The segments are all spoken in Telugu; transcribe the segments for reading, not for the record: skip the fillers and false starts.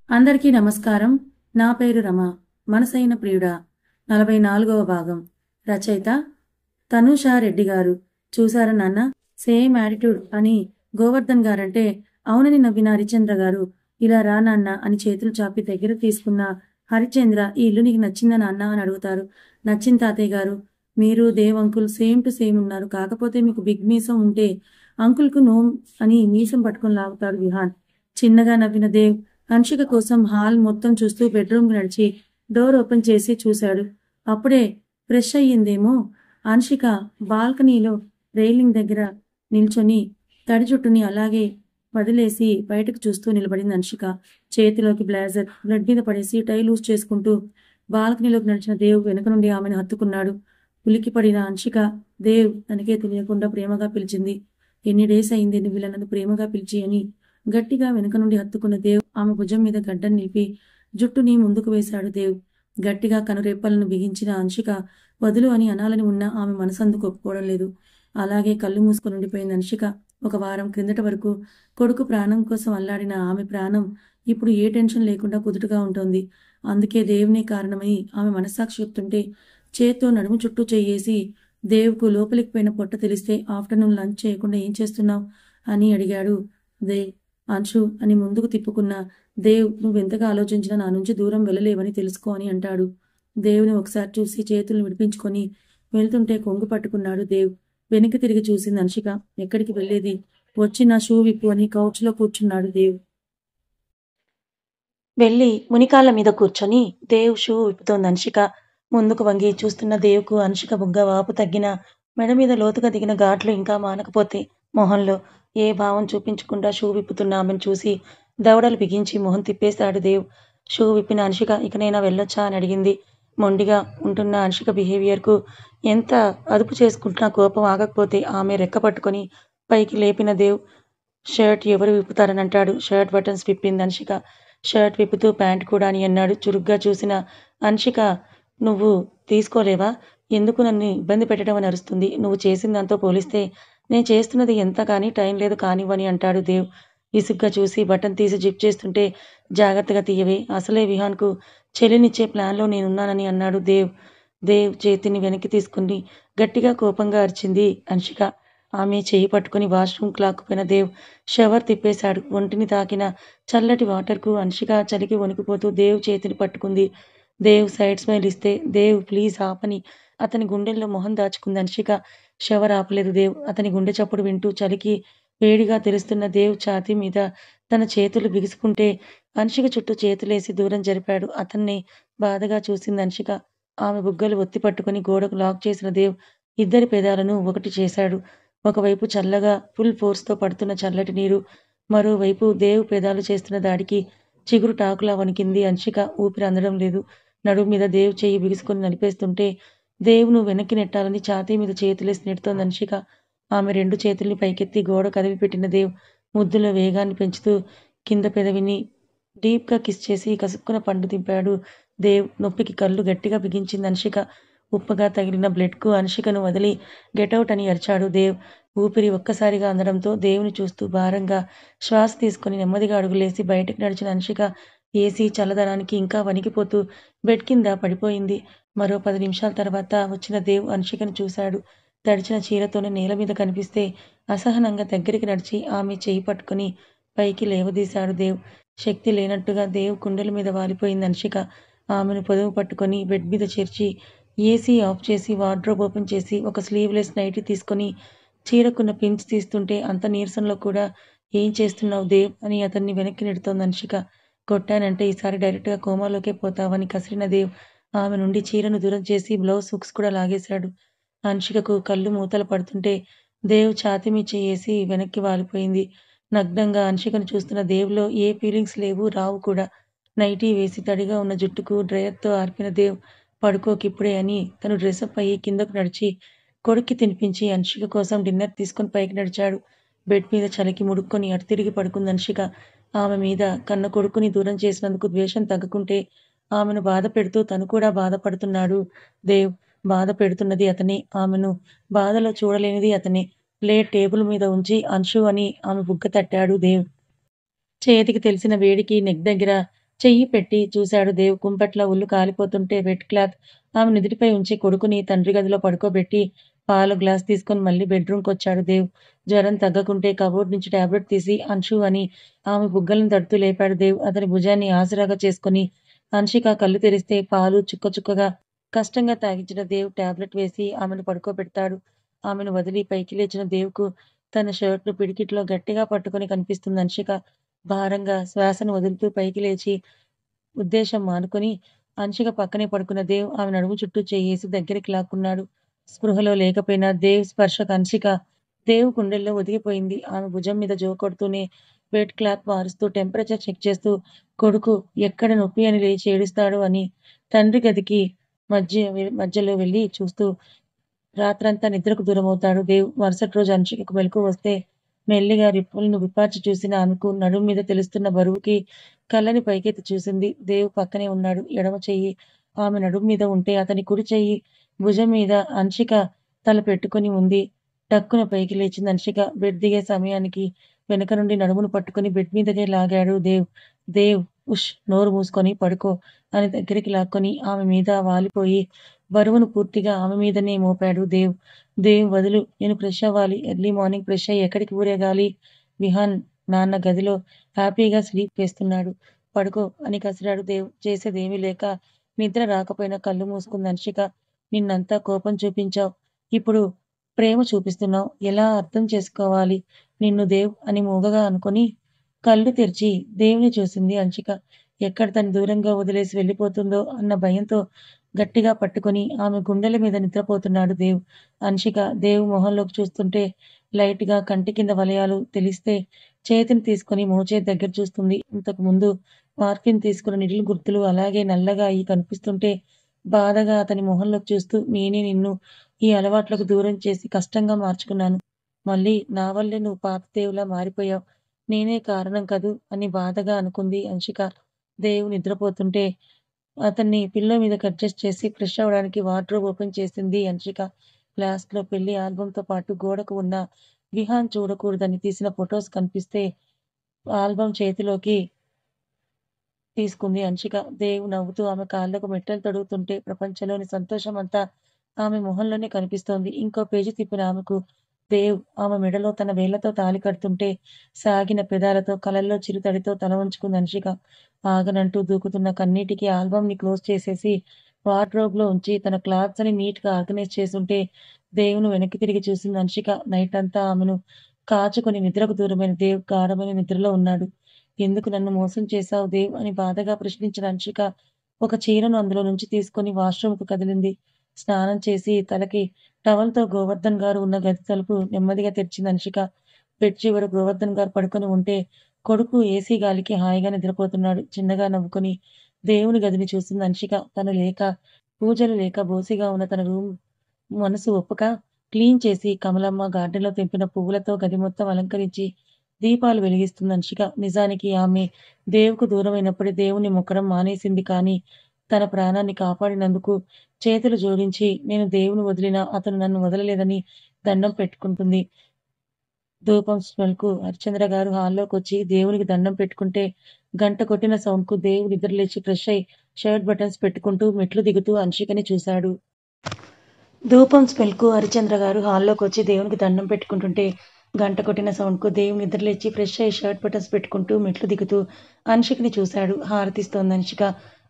అందరికీ నమస్కారం. నా పేరు రమ. మనసైన ప్రియుడా 44వ భాగం. రచయిత తనూషా రెడ్డి గారు. చూసారా నాన్న, సేమ్ యాటిట్యూడ్ అని గోవర్ధన్ గారంటే అవునని నవ్విన హరిచంద్ర గారు ఇలా రా నాన్న అని చేతులు చాపి దగ్గర తీసుకున్న హరిచంద్ర, ఈ ఇల్లు నీకు నచ్చిందా నాన్న అని అడుగుతారు. నచ్చింది తాతయ్య గారు. మీరు Dev uncle same to same ఉన్నారు. కాకపోతే మీకు బిగ్ మీసం ఉంటే అంకుల్కు నో అని మీసం పట్టుకొని లాగుతాడు విహాన్. చిన్నగా నవ్విన దేవ్ హన్షిక కోసం హాల్ మొత్తం చూస్తూ బెడ్రూమ్కి నడిచి డోర్ ఓపెన్ చేసి చూశాడు. అప్పుడే ఫ్రెష్ అయ్యిందేమో. హన్షిక బాల్కనీలో రైలింగ్ దగ్గర నిల్చొని తడి జుట్టుని అలాగే వదిలేసి బయటకు చూస్తూ నిలబడింది హన్షిక. చేతిలోకి బ్లేజర్ బ్లడ్ మీద పడేసి టై లూజ్ చేసుకుంటూ బాల్కనీలోకి నడిచిన దేవ్ వెనుక నుండి ఆమెను హత్తుకున్నాడు. ఉలికి పడిన హన్షిక దేవ్ తనకే తెలియకుండా ప్రేమగా పిలిచింది. ఎన్ని డేస్ అయింది నువ్వు ఇలా నన్ను ప్రేమగా పిలిచి అని. గట్టిగా వెనుక నుండి హత్తుకున్న దేవ్ ఆమె భుజం మీద గడ్డం నిలిపి జుట్టుని ముందుకు వేశాడు. దేవ్ గట్టిగా కనురెప్పలను బిగించిన హన్షిక వదులు అని అనాలని ఉన్నా ఆమె మనసందుకు ఒప్పుకోవడం లేదు. అలాగే కళ్ళు మూసుకొని ఉండిపోయింది హన్షిక. ఒక వారం క్రిందట వరకు కొడుకు ప్రాణం కోసం అల్లాడిన ఆమె ప్రాణం ఇప్పుడు ఏ టెన్షన్ లేకుండా కుదుటుగా ఉంటుంది. అందుకే దేవునే కారణమని ఆమె మనస్సాక్షి చెప్తుంటే చేత్తో నడుము చుట్టూ చెయ్యేసి దేవ్కు లోపలికి పోయిన పొట్ట తెలిస్తే ఆఫ్టర్నూన్ లంచ్ చేయకుండా ఏం చేస్తున్నావు అని అడిగాడు. దేవ్ అంశు అని ముందుకు తిప్పుకున్న దేవ్, నువ్వెంతగా ఆలోచించినా నా నుంచి దూరం వెళ్ళలేవని తెలుసుకో అని అంటాడు. దేవుని ఒకసారి చూసి చేతులను విడిపించుకొని వెళ్తుంటే కొంగు పట్టుకున్నాడు దేవ్. వెనక్కి తిరిగి చూసింది హన్షిక. ఎక్కడికి వెళ్ళేది? వచ్చి నా షూ విప్పు అని కౌచ్లో కూర్చున్నాడు దేవ్. వెళ్ళి మునికాళ్ళ మీద కూర్చొని దేవ్ షూ విప్పుతోంది హన్షిక. ముందుకు వంగి చూస్తున్న దేవ్కు హన్షిక బుగ్గ వాపు తగ్గిన మెడ మీద లోతుగా దిగిన ఘాట్లు ఇంకా మానకపోతే మొహంలో ఏ భావం చూపించకుండా షూ విప్పుతున్న ఆమెను చూసి దవడలు బిగించి మొహం తిప్పేశాడు దేవ్. షూ విప్పిన హన్షిక ఇకనైనా వెళ్ళొచ్చా అని అడిగింది. మొండిగా ఉంటున్న హన్షిక బిహేవియర్కు ఎంత అదుపు చేసుకుంటున్నా కోపం ఆగకపోతే ఆమె రెక్క పట్టుకొని పైకి లేపిన దేవ్, షర్ట్ ఎవరు విప్పుతారని అంటాడు. షర్ట్ బటన్స్ విప్పింది హన్షిక. షర్ట్ విప్పుతూ ప్యాంట్ కూడా అని అన్నాడు. చురుగ్గా చూసిన హన్షిక, నువ్వు తీసుకోలేవా? ఎందుకు నన్ను ఇబ్బంది పెట్టడం అని అరుస్తుంది. నువ్వు చేసిన దాంతో పోలిస్తే నేను చేస్తున్నది ఎంత కానీ టైం లేదు కానివ్వని అంటాడు దేవ్. విసుగ్గా చూసి బటన్ తీసి జిప్ చేస్తుంటే జాగ్రత్తగా తీయవే, అసలే విహాన్కు చెల్లినిచ్చే ప్లాన్లో నేనున్నానని అన్నాడు దేవ్. దేవ్ చేతిని వెనక్కి తీసుకుని గట్టిగా కోపంగా అరిచింది హన్షిక. ఆమె చేయి పట్టుకుని వాష్రూమ్కి లాక్కుపోయిన దేవ్ షవర్ తిప్పేశాడు. ఒంటిని తాకిన చల్లటి వాటర్కు హన్షిక చలికి వణికిపోతూ దేవ్ చేతిని పట్టుకుంది. దేవ్ సైడ్ స్మైల్ ఇస్తే దేవ్ ప్లీజ్ ఆపని అతని గుండెల్లో మొహం దాచుకుంది హన్షిక. షవర్ ఆపలేదు దేవ్. అతని గుండె చప్పుడు వింటూ చలికి వేడిగా తెలుస్తున్న దేవ్ ఛాతీ మీద తన చేతులు బిగుసుకుంటే హన్షిక చుట్టూ చేతులేసి దూరం జరిపాడు. అతన్ని బాధగా చూసింది హన్షిక. ఆమె బుగ్గలు ఒత్తి పట్టుకుని గోడకు లాక్ చేసిన దేవ్ ఇద్దరి పెదాలను ఒకటి చేశాడు. ఒకవైపు చల్లగా ఫుల్ ఫోర్స్తో పడుతున్న చల్లటి నీరు, మరోవైపు దేవ్ పెదాలు చేస్తున్న దాడికి చిగురు టాకులా వణికింది హన్షిక. ఊపిరి అందడం లేదు. నడుము మీద దేవ్ చెయ్యి బిగుసుకొని నలిపేస్తుంటే దేవును వెనక్కి నెట్టాలని ఛాతీ మీద చేతులేసి నెడుతోంది హన్షిక. ఆమె రెండు చేతుల్ని పైకెత్తి గోడ కదివి పెట్టిన దేవ్ ముద్దులో వేగాన్ని పెంచుతూ కింద పెదవిని డీప్గా కిస్ చేసి కసుక్కున పండు దింపాడు దేవ్. నొప్పికి కళ్ళు గట్టిగా బిగించింది హన్షిక. ఉప్పగా తగిలిన బ్లడ్కు హన్షికను వదిలి గెటౌట్ అని అరిచాడు దేవ్. ఊపిరి ఒక్కసారిగా అందడంతో దేవుని చూస్తూ భారంగా శ్వాస తీసుకుని నెమ్మదిగా అడుగులేసి బయటకు నడిచిన హన్షిక ఏసీ చల్లదనానికి ఇంకా వణికిపోతూ బెడ్ కింద పడిపోయింది. మరో 10 నిమిషాల తర్వాత వచ్చిన దేవ్ హన్షికను చూశాడు. తడిచిన చీరతోనే నేల మీద కనిపిస్తే అసహనంగా దగ్గరికి నడిచి ఆమె చేయి పట్టుకుని పైకి లేవదీశాడు దేవ్. శక్తి లేనట్టుగా దేవ్ కుండల మీద వాలిపోయింది హన్షిక. ఆమెను పొదువు పట్టుకొని బెడ్ మీద చేర్చి ఏసీ ఆఫ్ చేసి వార్డ్రోబ్ ఓపెన్ చేసి ఒక స్లీవ్లెస్ నైటీ తీసుకొని చీరకున్న పిన్స్ తీస్తుంటే అంత నీరసంలో కూడా ఏం చేస్తున్నావు దేవ్ అని అతన్ని వెనక్కి నెడుతోంది హన్షిక. కొట్టానంటే ఈసారి డైరెక్ట్గా కోమాలోకే పోతావని కసిరిన దేవ్ ఆమె నుండి చీరను దూరం చేసి బ్లౌజ్ హుక్స్ కూడా లాగేశాడు. హన్షికకు కళ్ళు మూతలు పడుతుంటే దేవ్ ఛాతీ మీద చేసి వెనక్కి వాలిపోయింది. నగ్నంగా హన్షికను చూస్తున్న దేవ్లో ఏ ఫీలింగ్స్ లేవు, రావు కూడా. నైటీ వేసి తడిగా ఉన్న జుట్టుకు డ్రయర్తో ఆర్పిన దేవ్ పడుకోకిప్పుడే అని తను డ్రెస్అప్ అయ్యి కిందకు నడిచి కొడుక్కి తినిపించి హన్షిక కోసం డిన్నర్ తీసుకొని పైకి నడిచాడు. బెడ్ మీద చలికి ముడుక్కొని అటు తిరిగి పడుకుంది హన్షిక. ఆమె మీద కన్న కొడుకుని దూరం చేసినందుకు ద్వేషం తగ్గుకుంటే ఆమెను బాధ పెడుతూ తను కూడా బాధపడుతున్నాడు దేవ్. బాధ పెడుతున్నది అతనే, ఆమెను బాధలో చూడలేనిది అతనే. ప్లేట్ టేబుల్ మీద ఉంచి అంశు అని ఆమె బుగ్గ తట్టాడు దేవ్. చేతికి తెలిసిన వేడికి నెక్ దగ్గర చెయ్యి పెట్టి చూశాడు దేవ్. కుంపట్ల ఒళ్ళు కాలిపోతుంటే వెట్ క్లాత్ ఆమె నుదిటిపై ఉంచి కొడుకుని తండ్రి గదిలో పడుకోబెట్టి పాల గ్లాస్ తీసుకొని మళ్ళీ బెడ్‌రూమ్‌కొచ్చాడు దేవ్. జ్వరం తగ్గకుంటే కబోర్డ్ నుంచి టాబ్లెట్ తీసి అంశు అని ఆమె బుగ్గలను తడుతూ లేపాడు దేవ్. అతని భుజాన్ని ఆసరాగా చేసుకొని హన్షిక కళ్ళు తెరిస్తే పాలు చుక్క చుక్కగా కష్టంగా తాగించిన దేవ్ టాబ్లెట్ వేసి ఆమెను పడుకోబెడతాడు. ఆమెను వదిలి పైకి లేచిన దేవ్‌కు తన షర్ట్‌ను పిడికిట్లో గట్టిగా పట్టుకొని కనిపిస్తుంది హన్షిక. భారంగా శ్వాసను వదులుతూ పైకి లేచి ఉద్దేశం మానుకొని హన్షిక పక్కనే పడుకున్న దేవ్ ఆమె నడుము చుట్టూ చెయ్యేసి దగ్గరికి లాక్కున్నాడు. స్పృహలో లేకపోయినా దేవ్ స్పర్శకు హన్షిక దేవ్ గుండెల్లో ఒదిగిపోయింది. ఆమె భుజం మీద జోకొడుతూనే బెడ్ క్లాత్ మారుస్తూ టెంపరేచర్ చెక్ చేస్తూ కొడుకు ఎక్కడ నొప్పి అని లేచి ఏడుస్తాడో అని తండ్రి గదికి మధ్యలో వెళ్లి చూస్తూ రాత్రంతా నిద్రకు దూరమవుతాడు దేవ్. మరుసటి రోజు హన్షికకు మెలకువ వస్తే మెల్లిగా రిప్పులను విప్పార్చి చూసిన ఆమెకు నడుం మీద తెలుస్తున్న బరువుకి కళ్ళని పైకెత్తి చూసింది. దేవ్ పక్కనే ఉన్నాడు. ఎడమ చెయ్యి ఆమె నడుం మీద ఉంటే అతని కుడి చెయ్యి భుజం మీద హన్షిక తల పెట్టుకొని ఉంది. టక్కున పైకి లేచింది హన్షిక. బెడ్ దిగే సమయానికి వెనక నుండి నడుమును పట్టుకొని బెడ్ మీదకే లాగాడు దేవ్. దేవ్ ఉష్ నోరు మూసుకొని పడుకో అని దగ్గరికి లాక్కొని ఆమె మీద వాలిపోయి బరువును పూర్తిగా ఆమె మీదనే మోపాడు దేవ్. దేవ్ వదులు, నేను ఫ్రెష్ అవ్వాలి. ఎర్లీ మార్నింగ్ ఫ్రెష్ అయ్యి ఎక్కడికి ఊరేగాలి? విహాన్ నాన్న గదిలో హ్యాపీగా స్లీప్ వేస్తున్నాడు. పడుకో అని కసిరాడు దేవ్. చేసేదేమీ లేక నిద్ర రాకపోయినా కళ్ళు మూసుకుంది హన్షిక. నిన్నంతా కోపం చూపించావు. ఇప్పుడు ప్రేమ చూపిస్తున్నావు. ఎలా అర్థం చేసుకోవాలి నిన్ను దేవ్ అని మూగగా అనుకొని కళ్ళు తెరిచి దేవుని చూసింది హన్షిక. ఎక్కడ తను దూరంగా వదిలేసి వెళ్ళిపోతుందో అన్న భయంతో గట్టిగా పట్టుకొని ఆమె గుండెల మీద నిద్రపోతున్నాడు దేవ్. హన్షిక దేవ్ మొహంలోకి చూస్తుంటే లైట్‌గా కంటి కింద వలయాలు తెలిస్తే చేతిని తీసుకొని మోచేతి దగ్గర చూస్తుంది. ఇంతకు ముందు మార్ఫిన్ తీసుకున్న నిడిల్ గుర్తులు అలాగే నల్లగా అయి కనిపిస్తుంటే బాధగా అతని మొహంలోకి చూస్తూ నేనే నిన్ను ఈ అలవాట్లకు దూరం చేసి కష్టంగా మార్చుకున్నాను. మళ్ళీ నా వల్లే నువ్వు పాత దేవుడిలా మారిపోయావు. నేనే కారణం కదూ అని బాధగా అనుకుంది హన్షిక. దేవ్ నిద్రపోతుంటే అతన్ని పిల్లో మీదకి అడ్జస్ట్ చేసి ఫ్రెష్ అవ్వడానికి వార్డ్‌రోబ్ ఓపెన్ చేసింది హన్షిక. లాస్ట్‌లో పెళ్లి ఆల్బమ్‌తో పాటు గోడకు ఉన్న విహాన్ చూడకూడదని తీసిన ఫోటోస్ కనిపిస్తే ఆల్బమ్ చేతిలోకి తీసుకుంది హన్షిక. దేవ్ నవ్వుతూ ఆమె కాళ్ళకు మెట్టెలు తొడుగుతుంటే ప్రపంచంలోని సంతోషం అంతా ఆమె మొహంలోనే కనిపిస్తోంది. ఇంకో పేజీ తిప్పిన ఆమెకు దేవ్ ఆమె మెడలో తన వేళ్లతో తాళి కడుతుంటే సాగిన పెదాలతో కళ్ళల్లో చిరుతడితో తల వంచుకుంది హన్షిక. ఆగనంటూ దూకుతున్న కన్నీటికి ఆల్బమ్‌ని క్లోజ్ చేసేసి వార్డ్‌రోబ్‌లో ఉంచి తన క్లాత్స్ అని నీట్‌గా ఆర్గనైజ్ చేసుంటే దేవును వెనక్కి తిరిగి చూసింది హన్షిక. నైటంతా ఆమెను కాచుకొని నిద్రకు దూరమైన దేవ్ గాఢమైన నిద్రలో ఉన్నాడు. ఎందుకు నన్ను మోసం చేశావు దేవ్ అని బాధగా ప్రశ్నించిన హన్షిక ఒక చీరను అందులో నుంచి తీసుకొని వాష్‌రూమ్‌కు కదిలింది. స్నానం చేసి తలకి టవల్‌తో గోవర్ధన్ గారు ఉన్న గది తలుపు నెమ్మదిగా తెరిచింది హన్షిక. బెడ్ చివర గోవర్ధన్ గారు పడుకొని ఉంటే కొడుకు ఏసీ గాలికి హాయిగా నిద్రపోతున్నాడు. చిన్నగా నవ్వుకొని దేవుని గదిని చూసింది హన్షిక. తను లేక, పూజలు లేక బోసిగా ఉన్న తన రూమ్ మనసు ఒప్పక క్లీన్ చేసి కమలమ్మ గార్డెన్‌లో తెంపిన పువ్వులతో గది మొత్తం అలంకరించి దీపాలు వెలిగిస్తుంది హన్షిక. నిజానికి ఆమె దేవుకు దూరమైనప్పుడే దేవుణ్ణి మొక్కడం మానేసింది. కానీ తన ప్రాణాన్ని కాపాడినందుకు చేతులు జోడించి నేను దేవుని వదిలినా అతను నన్ను వదలలేదని దండం పెట్టుకుంటుంది. ధూపం స్మెల్‌కు హరిశ్చంద్ర గారు హాల్లోకొచ్చి దేవునికి దండం పెట్టుకుంటే గంట కొట్టిన సౌండ్‌కు దేవ్ నిద్రలేచి ఫ్రెష్ అయి షర్ట్ బటన్స్ పెట్టుకుంటూ మెట్లు దిగుతూ హన్షికని చూశాడు. ధూపం స్మెల్‌కు హరిశ్చంద్ర గారు హాల్లోకొచ్చి దేవునికి దండం పెట్టుకుంటుంటే గంట కొట్టిన సౌండ్‌కు దేవ్ నిద్రలేచి ఫ్రెష్ అయి షర్ట్ బటన్స్ పెట్టుకుంటూ మెట్లు దిగుతూ హన్షికని చూశాడు. హారతిస్తోంది హన్షిక.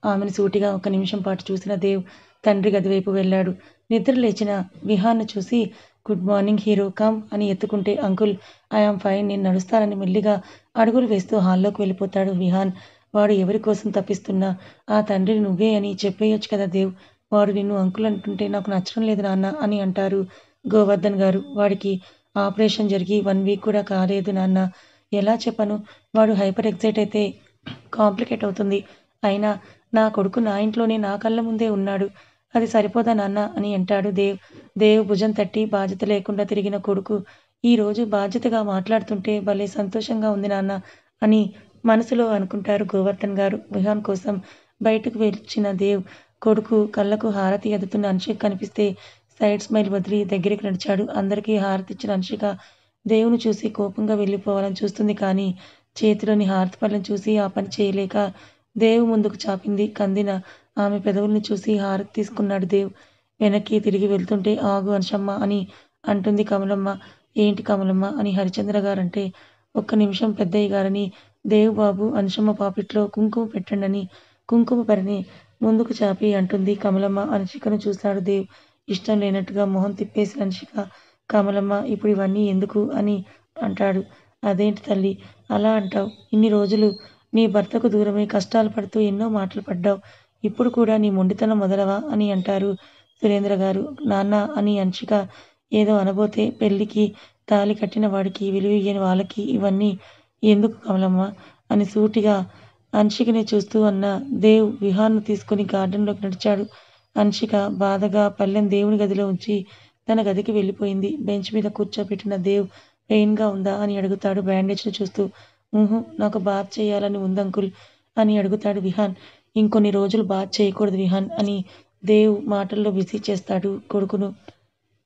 ఆమెను సూటిగా ఒక్క నిమిషం పాటు చూసిన దేవ్ తండ్రి గది వైపు వెళ్ళాడు. నిద్ర లేచిన విహాన్‌ను చూసి గుడ్ మార్నింగ్ హీరో కమ్ అని ఎత్తుకుంటే అంకుల్ ఐ యామ్ ఫైన్ నేను నడుస్తానని మెల్లిగా అడుగులు వేస్తూ హాల్లోకి వెళ్ళిపోతాడు విహాన్. వాడు ఎవరి కోసం తపిస్తున్నా ఆ తండ్రిని నువ్వే అని చెప్పేయొచ్చు కదా దేవ్. వాడు నిన్ను అంకుల్ అంటుంటే నాకు నచ్చడం లేదు నాన్న అని అంటారు గోవర్ధన్ గారు. వాడికి ఆపరేషన్ జరిగి 1 వీక్ కూడా కాలేదు నాన్న. ఎలా చెప్పను? వాడు హైపర్ ఎక్సైట్ అయితే కాంప్లికేట్ అవుతుంది. అయినా నా కొడుకు నా ఇంట్లోనే నా కళ్ళ ముందే ఉన్నాడు. అది సరిపోదా నాన్న అని అంటాడు దేవ్. దేవ్ భుజం తట్టి బాధ్యత లేకుండా తిరిగిన కొడుకు ఈరోజు బాధ్యతగా మాట్లాడుతుంటే భలే సంతోషంగా ఉంది నాన్న అని మనసులో అనుకుంటారు గోవర్ధన్ గారు. విహాన్ కోసం బయటకు వచ్చిన దేవ్ కొడుకు కళ్ళకు హారతి అద్దుతున్న హన్షిక కనిపిస్తే సైడ్ స్మైల్ వదిలి దగ్గరికి నడిచాడు. అందరికీ హారతిచ్చిన హన్షిక దేవుని చూసి కోపంగా వెళ్ళిపోవాలని చూస్తుంది కానీ చేతిలోని హారతి పళ్ళెం చూసి ఆ పని చేయలేక దేవ్ ముందుకు చాపింది. కందిన ఆమె పెదవుల్ని చూసి హారతి తీసుకున్నాడు దేవ్. వెనక్కి తిరిగి వెళ్తుంటే ఆగు అంశమ్మ అని అంటుంది కమలమ్మ. ఏంటి కమలమ్మ అని హరిచంద్ర గారంటే, ఒక్క నిమిషం పెద్దయ్య గారని దేవ్ బాబు అంశమ్మ పాపిట్లో కుంకుమ పెట్టండని కుంకుమ భరణి ముందుకు చాపి అంటుంది కమలమ్మ. అంశికను చూశాడు దేవ్. ఇష్టం లేనట్టుగా మొహం తిప్పేసిన అంశిక, కమలమ్మ ఇప్పుడు ఇవన్నీ ఎందుకు అని అంటాడు. అదేంటి తల్లి అలా అంటావు? ఇన్ని రోజులు నీ భర్తకు దూరమై కష్టాలు పడుతూ ఎన్నో మాటలు పడ్డావు. ఇప్పుడు కూడా నీ మొండితనం మొదలవా అని అంటారు సురేంద్ర గారు. నాన్న అని అంశిక ఏదో అనబోతే, పెళ్ళికి తాళి కట్టిన వాడికి విలువియ్యని వాళ్ళకి ఇవన్నీ ఎందుకు కమలమ్మ అని సూటిగా అంశికని చూస్తూ అన్న దేవ్ విహాన్ను తీసుకుని గార్డెన్లోకి నడిచాడు. అంశిక బాధగా పళ్ళెం దేవుని గదిలో ఉంచి తన గదికి వెళ్ళిపోయింది. బెంచ్ మీద కూర్చోబెట్టిన దేవ్ పెయిన్‌గా ఉందా అని అడుగుతాడు బ్యాండేజ్‌ని చూస్తూ. నాకు బాత్ చేయాలని ఉందంకుల్ అని అడుగుతాడు విహాన్. ఇంకొన్ని రోజులు బాత్ చేయకూడదు విహాన్ అని దేవ్ మాటల్లో బిజీ చేస్తాడు కొడుకును.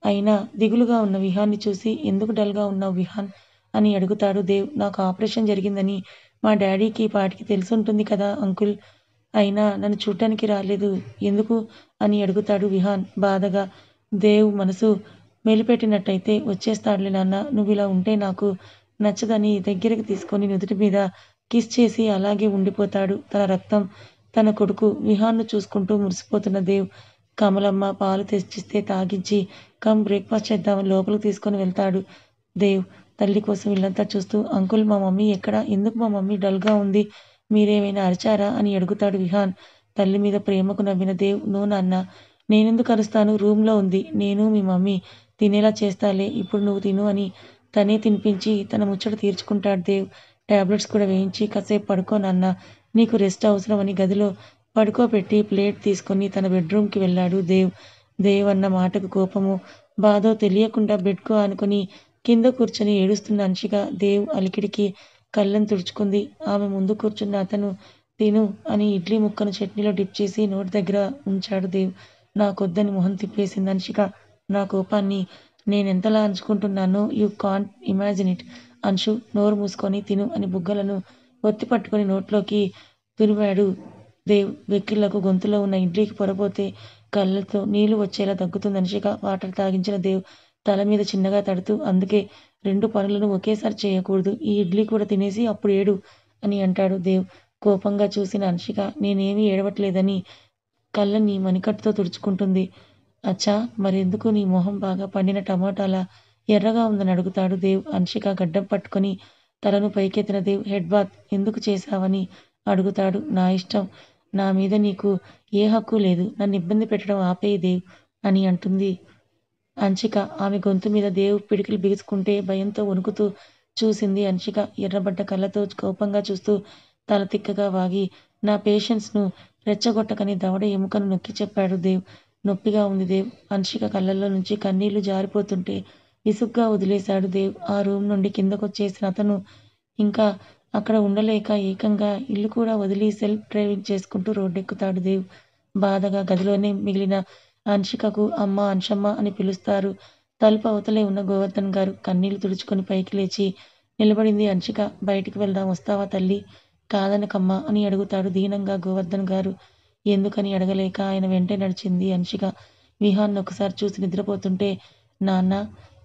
అయినా దిగులుగా ఉన్న విహాన్ని చూసి ఎందుకు డల్‌గా ఉన్నావు విహాన్ అని అడుగుతాడు దేవ్. నాకు ఆపరేషన్ జరిగిందని మా డాడీకి ఈ పాటికి తెలిసుంటుంది కదా అంకుల్. అయినా నన్ను చూడ్డానికి రాలేదు ఎందుకు అని అడుగుతాడు విహాన్ బాధగా. దేవ్ మనసు మెలిపెట్టినట్టయితే వచ్చేస్తాడులే నాన్న. నువ్విలా ఉంటే నాకు నచ్చదని దగ్గరికి తీసుకొని నుదుటి మీద కిస్ చేసి అలాగే ఉండిపోతాడు. తన రక్తం తన కొడుకు విహాన్‌ను చూసుకుంటూ మురిసిపోతున్న దేవ్. కమలమ్మ పాలు తెచ్చిస్తే తాగించి బ్రేక్‌ఫాస్ట్ చేద్దామని లోపలికి తీసుకొని వెళ్తాడు దేవ్. తల్లి కోసం ఇల్లంతా చూస్తూ అంకుల్ మా మమ్మీ ఎక్కడ? ఎందుకు మా మమ్మీ డల్‌గా ఉంది? మీరేమైనా అరిచారా? అని అడుగుతాడు విహాన్. తల్లి మీద ప్రేమకు నవ్విన దేవ్. నో నాన్న నేనెందుకు అరుస్తాను? రూమ్‌లో ఉంది. నేను మీ మమ్మీ తినేలా చేస్తాలే. ఇప్పుడు నువ్వు తిను అని తనే తినిపించి తన ముచ్చట తీర్చుకుంటాడు దేవ్. టాబ్లెట్స్ కూడా వేయించి కాసేపు పడుకో నాన్న. నీకు రెస్ట్ అవసరం అని గదిలో పడుకోబెట్టి ప్లేట్ తీసుకొని తన బెడ్‌రూమ్‌కి వెళ్ళాడు దేవ్. దేవ్ అన్న మాటకు కోపమో, బాధో తెలియకుండా బెడ్‌కు ఆనుకొని కింద కూర్చొని ఏడుస్తున్న అంశిక దేవ్ అలికిడికి కళ్ళను తుడుచుకుంది. ఆమె ముందు కూర్చున్న అతను తిను అని ఇడ్లీ ముక్కను చట్నీలో డిప్ చేసి నోటి దగ్గర ఉంచాడు దేవ్. నాకొద్దని మొహం తిప్పేసింది అంశిక. నా కోపాన్ని నేనెంతలా అణచుకుంటున్నానో you can't imagine it. Anshu నోరు మూసుకొని తిను అని బుగ్గలను ఒత్తి పట్టుకొని నోట్లోకి దులిపాడు దేవ్. వెక్కిళ్లకు గొంతులో ఉన్న ఇడ్లీకి పొరబోతే కళ్ళతో నీళ్లు వచ్చేలా దగ్గుతుంది అంశిక. వాటర్ తాగించిన దేవ్ తల మీద చిన్నగా తడుతూ, అందుకే 2 పనులను ఒకేసారి చేయకూడదు. ఈ ఇడ్లీ కూడా తినేసి అప్పుడు ఏడు అని అంటాడు దేవ్. కోపంగా చూసిన అంశిక నేనేమీ ఏడవట్లేదని కళ్ళని మణికట్టుతో తుడుచుకుంటుంది. అచ్చా మరెందుకు నీ మొహం బాగా పండిన టమాటాలా ఎర్రగా ఉందని అడుగుతాడు దేవ్. అంశిక గడ్డం పట్టుకొని తలను పైకెత్తిన దేవ్ హెడ్ బాత్ ఎందుకు చేశావని అడుగుతాడు. నా ఇష్టం. నా మీద నీకు ఏ హక్కు లేదు. నన్ను ఇబ్బంది పెట్టడం ఆపేయి దేవ్ అని అంటుంది అంశిక. ఆమె గొంతు మీద దేవ్ పిడికిలి బిగుసుకుంటే భయంతో వణుకుతూ చూసింది అంశిక. ఎర్రబడ్డ కళ్ళతో కోపంగా చూస్తూ తల తిక్కగా వాగి నా పేషెన్స్‌ను రెచ్చగొట్టకని దవడ ఎముకను నొక్కి చెప్పాడు దేవ్. నొప్పిగా ఉంది దేవ్. అంశిక కళ్ళల్లో నుంచి కన్నీళ్లు జారిపోతుంటే విసుగ్గా వదిలేశాడు దేవ్. ఆ రూమ్ నుండి కిందకొచ్చేసిన అతను ఇంకా అక్కడ ఉండలేక ఏకంగా ఇల్లు కూడా వదిలి సెల్ఫ్ డ్రైవింగ్ చేసుకుంటూ రోడ్డెక్కుతాడు దేవ్. బాధగా గదిలోనే మిగిలిన అంశికకు అమ్మ అంశమ్మ అని పిలుస్తారు. తలుపు అవతలే ఉన్న గోవర్ధన్ గారు. కన్నీళ్లు తుడుచుకొని పైకి లేచి నిలబడింది అంశిక. బయటికి వెళ్దాం వస్తావా తల్లీ? కాదనకమ్మా అని అడుగుతాడు దీనంగా గోవర్ధన్ గారు. ఎందుకని అడగలేక ఆయన వెంటే నడిచింది అంశిక. విహాన్ ఒకసారి చూసి నిద్రపోతుంటే, నాన్నా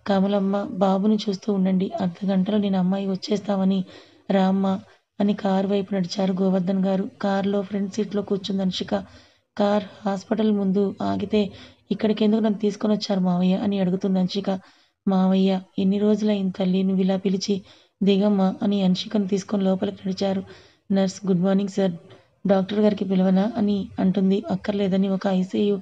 కమలమ్మ బాబుని చూస్తూ ఉండండి. అర్ధగంటలో నేను అమ్మాయి వచ్చేస్తామని రా అమ్మా అని కారు వైపు నడిచారు గోవర్ధన్ గారు. కారులో ఫ్రంట్ సీట్లో కూర్చుంది అంశిక. కార్ హాస్పిటల్ ముందు ఆగితే ఇక్కడికెందుకు నన్ను తీసుకొనొచ్చారు మావయ్య అని అడుగుతుంది అంశిక. మావయ్య ఎన్ని రోజులయింది తల్లి నువ్విలా పిలిచి? దిగమ్మా అని అంశికను తీసుకొని లోపలికి నడిచారు. Nurse good morning sir. Doctor గారికి పిలవనా అని అంటుంది. అక్కర్లేదని ఒక ఐసీయూ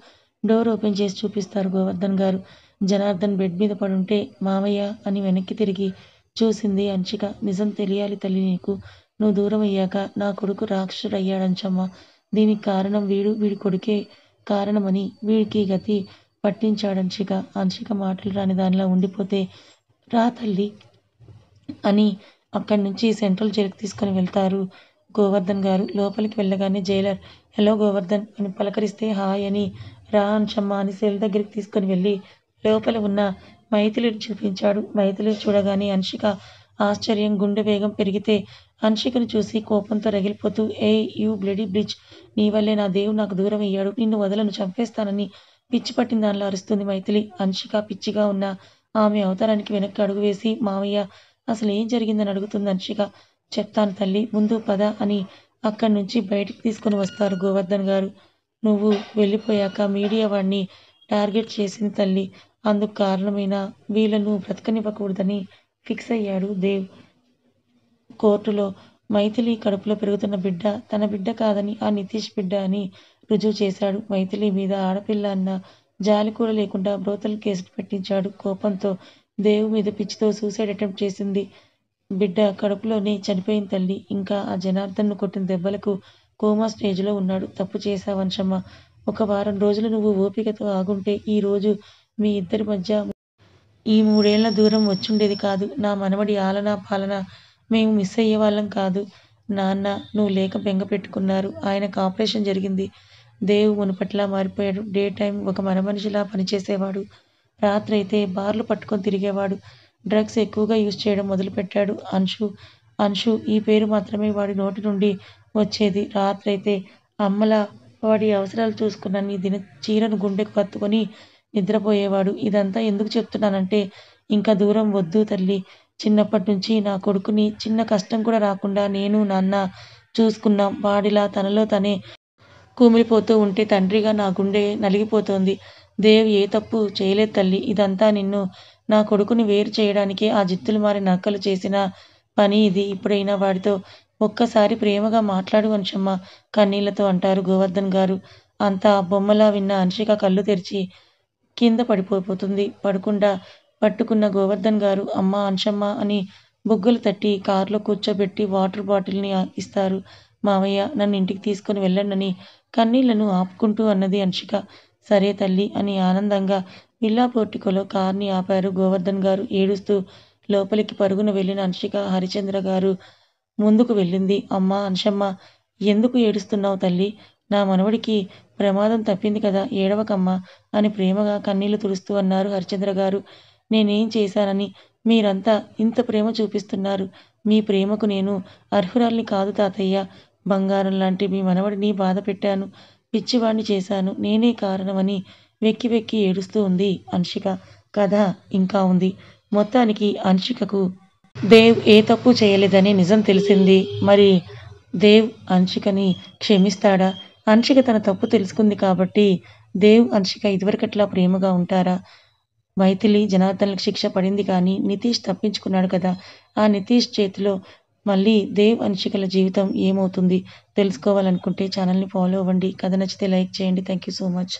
డోర్ ఓపెన్ చేసి చూపిస్తారు గోవర్ధన్ గారు. జనార్దన్ బెడ్ మీద పడుంటే మావయ్య అని వెనక్కి తిరిగి చూసింది అంశిక. నిజం తెలియాలి తల్లి నీకు. నువ్వు దూరమయ్యాక నా కొడుకు రాక్షసుడయ్యాడంచమ్మ. దీనికి కారణం వీడు, వీడి కొడుకే కారణమని వీడికి గతి పట్టించాడంశిక. అంశిక మాటలు రాని దానిలా ఉండిపోతే, రా తల్లి అని అక్కడి నుంచి సెంట్రల్ జైలుకి తీసుకొని వెళ్తారు గోవర్ధన్ గారు. లోపలికి వెళ్ళగానే జైలర్ హలో గోవర్ధన్ అని పలకరిస్తే హాయ్ అని రా అంశమ్మ అని సెల్ దగ్గరికి తీసుకొని వెళ్ళి లోపల ఉన్న మైథిలిని చూపించాడు. మైథిలిని చూడగానే అంశిక ఆశ్చర్యం గుండె వేగం పెరిగితే హన్షికను చూసి కోపంతో రగిలిపోతూ ఏయ్ యూ బ్లడీ బ్లిచ్! నీ వల్లే నా దేవుడు నాకు దూరం అయ్యాడు. నిన్ను వదలను, చంపేస్తానని పిచ్చి పట్టిన దానిలా అరుస్తుంది మైథిలి. హన్షిక పిచ్చిగా ఉన్న ఆమె అవతారానికి వెనక్కి అడుగు వేసి మావయ్య అసలేం జరిగిందని అడుగుతుంది హన్షిక. చెప్తాను తల్లి, ముందు పద అని అక్కడి నుంచి బయటికి తీసుకొని వస్తారు గోవర్ధన్ గారు. నువ్వు వెళ్ళిపోయాక మీడియా వాడిని టార్గెట్ చేసింది తల్లి. అందుకు కారణమైన వీళ్ళను బ్రతకనివ్వకూడదని ఫిక్స్ అయ్యాడు దేవ్. కోర్టులో మైథిలి కడుపులో పెరుగుతున్న బిడ్డ తన బిడ్డ కాదని, ఆ నితీష్ బిడ్డ అని రుజువు చేశాడు. మైథిలి మీద ఆడపిల్ల అన్న జాలి కూడా లేకుండా బ్రోతల్ కేసు పెట్టించాడు. కోపంతో దేవ్ మీద పిచ్చితో సూసైడ్ అటెంప్ట్ చేసింది. బిడ్డ కడుపులోనే చనిపోయింది తల్లి. ఇంకా ఆ జనార్దన్ను కొట్టిన దెబ్బలకు కోమా స్టేజ్లో ఉన్నాడు. తప్పు చేశావు వంశమ్మ. ఒక వారం రోజులు నువ్వు ఓపికతో ఆగుంటే ఈ రోజు మీ ఇద్దరి మధ్య ఈ 3 ఏళ్ల దూరం వచ్చుండేది కాదు. నా మనవడి ఆలనా పాలన మేము మిస్ అయ్యేవాళ్ళం కాదు. నాన్న నువ్వు లేక బెంగ పెట్టుకున్నారు. ఆయనకు ఆపరేషన్ జరిగింది. దేవ్ మునుపటిలా మారిపోయాడు. డే టైం ఒక మనిషిలా పనిచేసేవాడు. రాత్రైతే బార్లు పట్టుకొని తిరిగేవాడు. డ్రగ్స్ ఎక్కువగా యూజ్ చేయడం మొదలుపెట్టాడు. అన్షు ఈ పేరు మాత్రమే వాడి నోటి నుండి వచ్చేది. రాత్రైతే అమ్మలా వాడి అవసరాలు చూసుకున్నన్ని చీరను గుండెకు కత్తుకొని నిద్రపోయేవాడు. ఇదంతా ఎందుకు చెప్తున్నానంటే ఇంకా దూరం వద్దు తల్లి. చిన్నప్పటి నుంచి నా కొడుకుని చిన్న కష్టం కూడా రాకుండా నేను, నాన్న చూసుకున్నాం. వాడిలా తనలో తనే కుమిలిపోతూ ఉంటే తండ్రిగా నా గుండె నలిగిపోతోంది. దేవ్ ఏ తప్పు చేయలేదు తల్లి. ఇదంతా నిన్ను, నా కొడుకుని వేరు చేయడానికే ఆ జిత్తులు మారి నక్కలు చేసిన పని ఇది. ఇప్పుడైనా వాడితో ఒక్కసారి ప్రేమగా మాట్లాడు వంశమ్మ కన్నీళ్లతో అంటారు గోవర్ధన్ గారు. అంతా బొమ్మలా విన్న హన్షిక కళ్ళు తెరిచి కింద పడిపోతుంది. పడకుండా పట్టుకున్న గోవర్ధన్ గారు అమ్మా అంశమ్మ అని బుగ్గలు తట్టి కారులో కూర్చోబెట్టి వాటర్ బాటిల్ని ఇస్తారు. మావయ్య నన్ను ఇంటికి తీసుకుని వెళ్ళండని కన్నీళ్లను ఆపుకుంటూ అన్నది హన్షిక. సరే తల్లి అని ఆనందంగా విల్లా పోర్టికోలో కార్ని ఆపారు గోవర్ధన్ గారు. ఏడుస్తూ లోపలికి పరుగున వెళ్ళిన హన్షిక హరిచంద్ర గారు ముందుకు వెళ్ళింది. అమ్మా అంశమ్మ, ఎందుకు ఏడుస్తున్నావు తల్లి? నా మనవడికి ప్రమాదం తప్పింది కదా, ఏడవకమ్మా అని ప్రేమగా కన్నీళ్లు తుడుస్తూ అన్నారు హరిచంద్ర గారు. నేనేం చేశానని మీరంతా ఇంత ప్రేమ చూపిస్తున్నారు? మీ ప్రేమకు నేను అర్హురాల్ని కాదు తాతయ్య. బంగారం లాంటి మీ మనవడిని బాధ పెట్టాను, పిచ్చివాణ్ణి చేశాను. నేనే కారణమని వెక్కి వెక్కి ఏడుస్తూ ఉంది హన్షిక. కథ ఇంకా ఉంది. మొత్తానికి హన్షికకు దేవ్ ఏ తప్పు చేయలేదని నిజం తెలిసింది. మరి దేవ్ హన్షికని క్షమిస్తాడా? హన్షిక తన తప్పు తెలుసుకుంది కాబట్టి దేవ్ హన్షిక ఇదివరకట్లా ప్రేమగా ఉంటారా? మైథిలి జనార్దన్లకు శిక్ష పడింది కానీ నితీష్ తప్పించుకున్నాడు కదా. ఆ నితీష్ చేతిలో మళ్ళీ దేవ్ హన్షికల జీవితం ఏమవుతుంది తెలుసుకోవాలనుకుంటే ఛానల్ని ఫాలో అవ్వండి. కథ నచ్చితే లైక్ చేయండి. Thank you so much.